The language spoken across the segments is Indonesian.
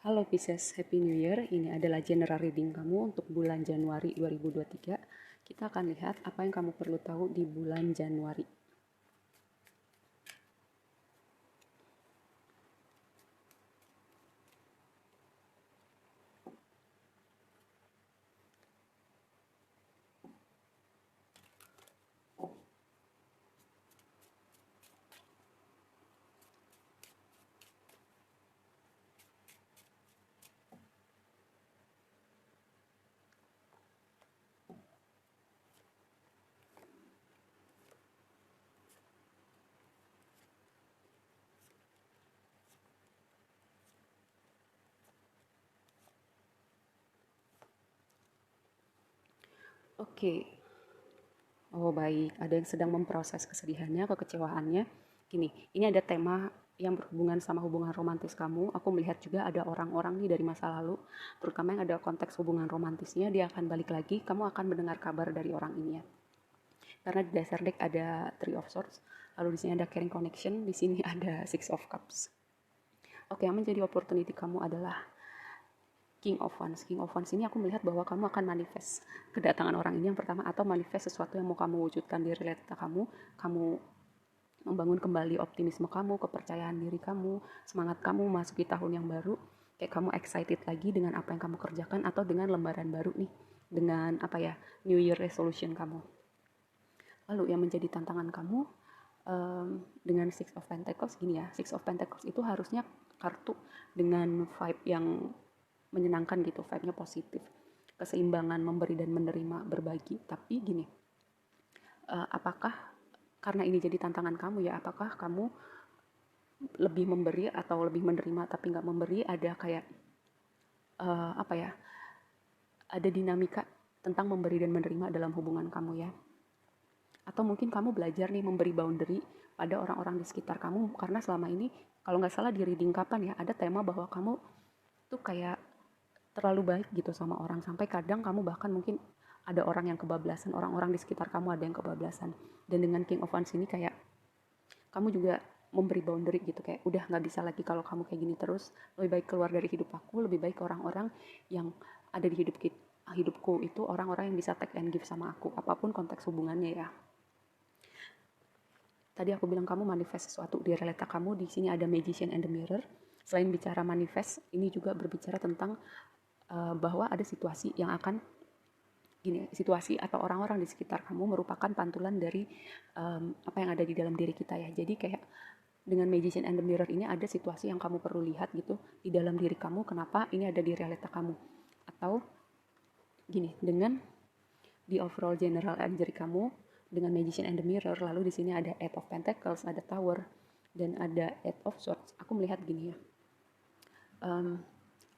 Halo Pisces, Happy New Year. Ini adalah general reading kamu untuk bulan Januari 2023. Kita akan lihat apa yang kamu perlu tahu di bulan Januari. Oke, oh baik, ada yang sedang memproses kesedihannya, kekecewaannya. Gini, ini ada tema yang berhubungan sama hubungan romantis kamu. Aku melihat juga ada orang-orang nih dari masa lalu, terutama yang ada konteks hubungan romantisnya, dia akan balik lagi, kamu akan mendengar kabar dari orang ini ya. Karena di dasar deck ada Three of Swords, lalu di sini ada Caring Connection, di sini ada Six of Cups. Oke, yang menjadi opportunity kamu adalah King of Wands. King of Wands ini aku melihat bahwa kamu akan manifest kedatangan orang ini yang pertama, atau manifest sesuatu yang mau kamu wujudkan di realita kamu. Kamu membangun kembali optimisme kamu, kepercayaan diri kamu, semangat kamu masuki tahun yang baru. Kayak kamu excited lagi dengan apa yang kamu kerjakan, atau dengan lembaran baru nih, dengan apa ya, New Year resolution kamu. Lalu yang menjadi tantangan kamu dengan Six of Pentacles gini ya. Six of Pentacles itu harusnya kartu dengan vibe yang menyenangkan gitu, vibe-nya positif, keseimbangan memberi dan menerima, berbagi. Tapi gini, apakah karena ini jadi tantangan kamu ya, apakah kamu lebih memberi atau lebih menerima tapi nggak memberi? Ada kayak apa ya, ada dinamika tentang memberi dan menerima dalam hubungan kamu ya. Atau mungkin kamu belajar nih memberi boundary pada orang-orang di sekitar kamu, karena selama ini kalau nggak salah di reading kapan ya, ada tema bahwa kamu tuh kayak terlalu baik gitu sama orang, sampai kadang kamu bahkan mungkin ada orang yang kebablasan, orang-orang di sekitar kamu ada yang kebablasan. Dan dengan King of Wands ini kayak kamu juga memberi boundary gitu, kayak udah nggak bisa lagi kalau kamu kayak gini terus, lebih baik keluar dari hidup aku, lebih baik orang-orang yang ada di hidupku itu orang-orang yang bisa take and give sama aku, apapun konteks hubungannya ya. Tadi aku bilang kamu manifest sesuatu di realita kamu, di sini ada Magician and the Mirror. Selain bicara manifest, ini juga berbicara tentang bahwa ada situasi yang akan gini, situasi atau orang-orang di sekitar kamu merupakan pantulan dari apa yang ada di dalam diri kita ya. Jadi kayak dengan Magician and the Mirror ini ada situasi yang kamu perlu lihat gitu di dalam diri kamu, kenapa ini ada di realita kamu. Atau gini, dengan di overall general energy kamu dengan Magician and the Mirror, lalu di sini ada Eight of Pentacles, ada Tower, dan ada Eight of Swords. Aku melihat gini ya,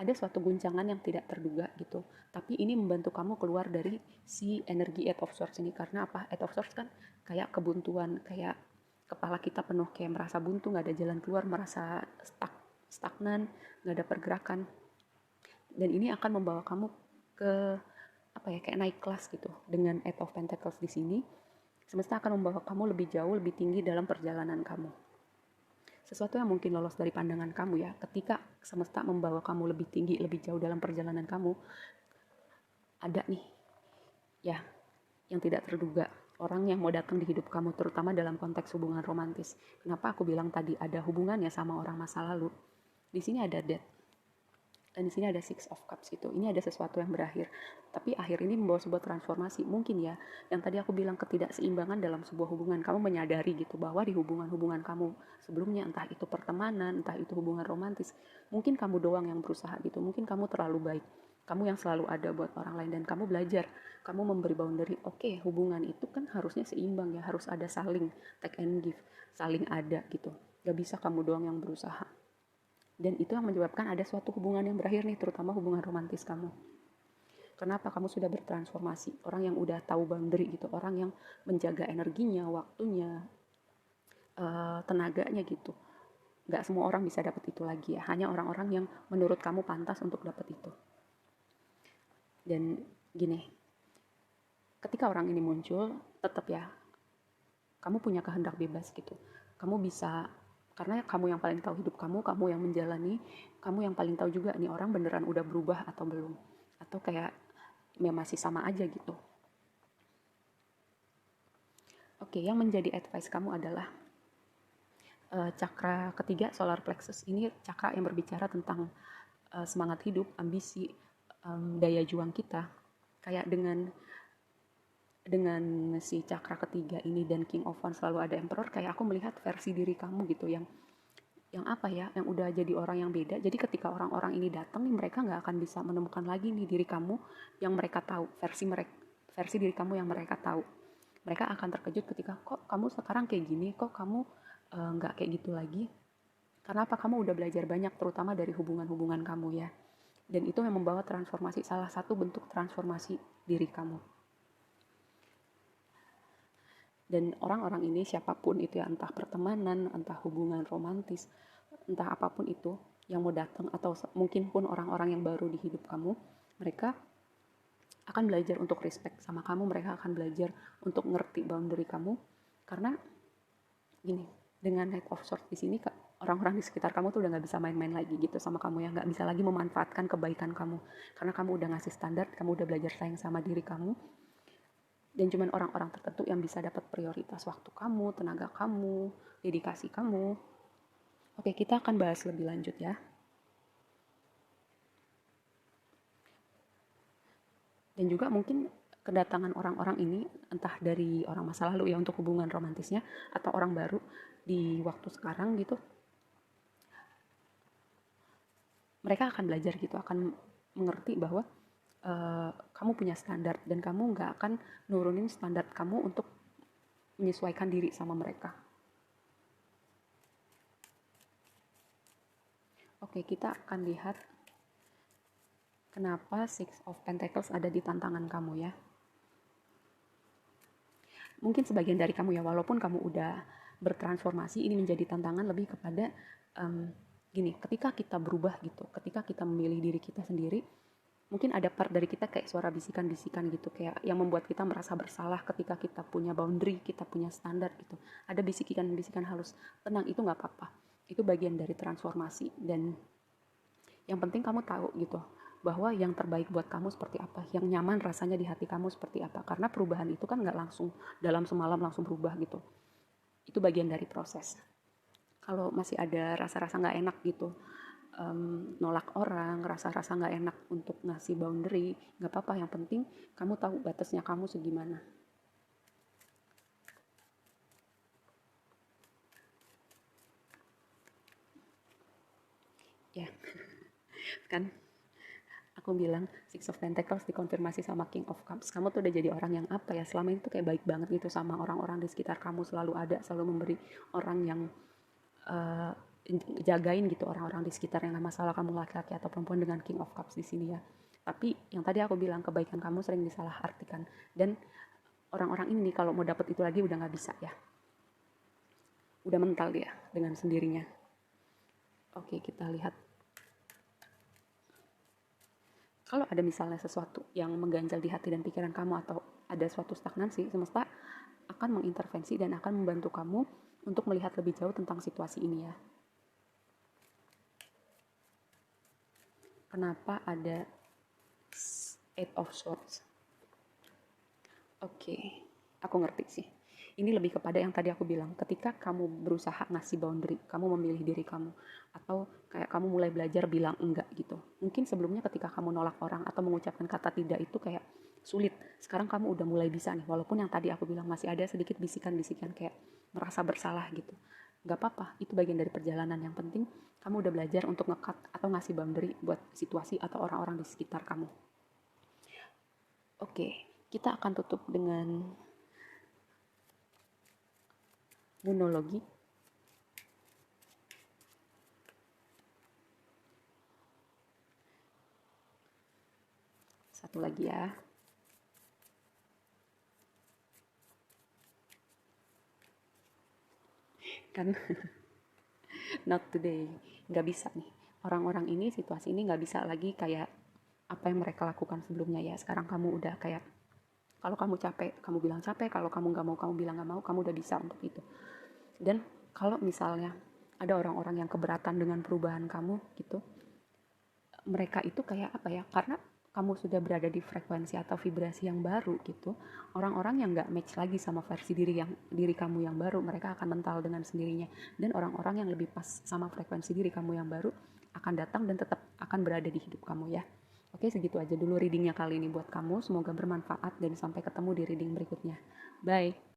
ada suatu guncangan yang tidak terduga gitu, tapi ini membantu kamu keluar dari si energi Eight of Swords ini. Karena apa? Eight of Swords kan kayak kebuntuan, kayak kepala kita penuh, kayak merasa buntu, nggak ada jalan keluar, merasa stagnan, nggak ada pergerakan. Dan ini akan membawa kamu ke apa ya, kayak naik kelas gitu. Dengan Eight of Pentacles di sini, semesta akan membawa kamu lebih jauh, lebih tinggi dalam perjalanan kamu. Sesuatu yang mungkin lolos dari pandangan kamu ya, ketika semesta membawa kamu lebih tinggi, lebih jauh dalam perjalanan kamu, ada nih ya yang tidak terduga, orang yang mau datang di hidup kamu, terutama dalam konteks hubungan romantis. Kenapa aku bilang tadi ada hubungannya sama orang masa lalu? Di sini ada Death, dan di sini ada Six of Cups gitu. Ini ada sesuatu yang berakhir, tapi akhir ini membawa sebuah transformasi. Mungkin ya, yang tadi aku bilang ketidakseimbangan dalam sebuah hubungan, kamu menyadari gitu bahwa di hubungan-hubungan kamu sebelumnya, entah itu pertemanan, entah itu hubungan romantis, mungkin kamu doang yang berusaha gitu, mungkin kamu terlalu baik, kamu yang selalu ada buat orang lain, dan kamu belajar, kamu memberi boundary. Oke, hubungan itu kan harusnya seimbang ya, harus ada saling take and give, saling ada gitu, gak bisa kamu doang yang berusaha. Dan itu yang menyebabkan ada suatu hubungan yang berakhir nih, terutama hubungan romantis kamu. Kenapa? Kamu sudah bertransformasi, orang yang udah tahu boundary gitu, orang yang menjaga energinya, waktunya, tenaganya gitu. Gak semua orang bisa dapat itu lagi ya, hanya orang-orang yang menurut kamu pantas untuk dapat itu. Dan gini, ketika orang ini muncul, tetap ya, kamu punya kehendak bebas gitu. Kamu bisa karena kamu yang paling tahu hidup kamu yang menjalani, kamu yang paling tahu juga nih orang beneran udah berubah atau belum, atau kayak ya masih sama aja gitu. Oke, yang menjadi advice kamu adalah cakra ketiga, solar plexus. Ini cakra yang berbicara tentang semangat hidup, ambisi, daya juang kita. Kayak dengan si cakra ketiga ini dan King of Wands selalu ada Emperor, kayak aku melihat versi diri kamu gitu yang apa ya, yang udah jadi orang yang beda. Jadi ketika orang-orang ini datang nih, mereka nggak akan bisa menemukan lagi nih diri kamu yang mereka tahu, versi diri kamu yang mereka tahu. Mereka akan terkejut ketika kok kamu sekarang kayak gini, kok kamu nggak kayak gitu lagi. Karena apa? Kamu udah belajar banyak, terutama dari hubungan-hubungan kamu ya. Dan itu yang membawa transformasi, salah satu bentuk transformasi diri kamu. Dan orang-orang ini siapapun itu ya, entah pertemanan, entah hubungan romantis, entah apapun itu yang mau datang, atau mungkin pun orang-orang yang baru di hidup kamu, mereka akan belajar untuk respect sama kamu, mereka akan belajar untuk ngerti boundary kamu. Karena gini, dengan Knight of Swords di sini, orang-orang di sekitar kamu tuh udah nggak bisa main-main lagi gitu sama kamu ya, nggak bisa lagi memanfaatkan kebaikan kamu, karena kamu udah ngasih standar, kamu udah belajar sayang sama diri kamu. Dan cuman orang-orang tertentu yang bisa dapat prioritas waktu kamu, tenaga kamu, dedikasi kamu. Oke, kita akan bahas lebih lanjut ya. Dan juga mungkin kedatangan orang-orang ini entah dari orang masa lalu ya untuk hubungan romantisnya, atau orang baru di waktu sekarang gitu, mereka akan belajar gitu, akan mengerti bahwa kamu punya standar dan kamu nggak akan nurunin standar kamu untuk menyesuaikan diri sama mereka. Oke, kita akan lihat kenapa Six of Pentacles ada di tantangan kamu ya. Mungkin sebagian dari kamu ya, walaupun kamu udah bertransformasi, ini menjadi tantangan lebih kepada gini, ketika kita berubah gitu, ketika kita memilih diri kita sendiri, mungkin ada part dari kita kayak suara bisikan-bisikan gitu, kayak yang membuat kita merasa bersalah ketika kita punya boundary, kita punya standar gitu. Ada bisikan-bisikan halus, tenang, itu nggak apa-apa. Itu bagian dari transformasi, dan yang penting kamu tahu gitu, bahwa yang terbaik buat kamu seperti apa, yang nyaman rasanya di hati kamu seperti apa. Karena perubahan itu kan nggak langsung dalam semalam langsung berubah gitu. Itu bagian dari proses. Kalau masih ada rasa-rasa nggak enak gitu, nolak orang, rasa-rasa nggak enak untuk ngasih boundary, nggak apa-apa. Yang penting kamu tahu batasnya kamu segimana. Ya, kan aku bilang Six of Pentacles dikonfirmasi sama King of Cups. Kamu tuh udah jadi orang yang apa ya, selama ini tuh kayak baik banget gitu sama orang-orang di sekitar kamu, selalu ada, selalu memberi orang yang jagain gitu orang-orang di sekitar yang gak masalah kamu laki-laki atau perempuan, dengan King of Cups di sini ya. Tapi yang tadi aku bilang, kebaikan kamu sering disalahartikan, dan orang-orang ini kalau mau dapet itu lagi udah nggak bisa ya, udah mental dia dengan sendirinya. Oke, kita lihat. Kalau ada misalnya sesuatu yang mengganjal di hati dan pikiran kamu, atau ada suatu stagnansi, semesta akan mengintervensi dan akan membantu kamu untuk melihat lebih jauh tentang situasi ini ya. Kenapa ada Eight of Swords? Oke, aku ngerti sih. Ini lebih kepada yang tadi aku bilang, ketika kamu berusaha ngasih boundary, kamu memilih diri kamu, atau kayak kamu mulai belajar bilang enggak gitu. Mungkin sebelumnya ketika kamu nolak orang atau mengucapkan kata tidak itu kayak sulit. Sekarang kamu udah mulai bisa nih, walaupun yang tadi aku bilang masih ada sedikit bisikan-bisikan kayak merasa bersalah gitu. Gak apa-apa, itu bagian dari perjalanan. Yang penting kamu udah belajar untuk nge-cut atau ngasih boundary buat situasi atau orang-orang di sekitar kamu. Oke, kita akan tutup dengan monologi. Satu lagi ya. Kan not today, nggak bisa nih. Orang-orang ini, situasi ini nggak bisa lagi kayak apa yang mereka lakukan sebelumnya ya. Sekarang kamu udah kayak, kalau kamu capek, kamu bilang capek. Kalau kamu nggak mau, kamu bilang nggak mau. Kamu udah bisa untuk itu. Dan kalau misalnya ada orang-orang yang keberatan dengan perubahan kamu gitu. Mereka itu kayak apa ya, karena kamu sudah berada di frekuensi atau vibrasi yang baru gitu, orang-orang yang nggak match lagi sama versi diri kamu yang baru, mereka akan mental dengan sendirinya. Dan orang-orang yang lebih pas sama frekuensi diri kamu yang baru akan datang dan tetap akan berada di hidup kamu ya. Oke, segitu aja dulu readingnya kali ini buat kamu, semoga bermanfaat dan sampai ketemu di reading berikutnya. Bye.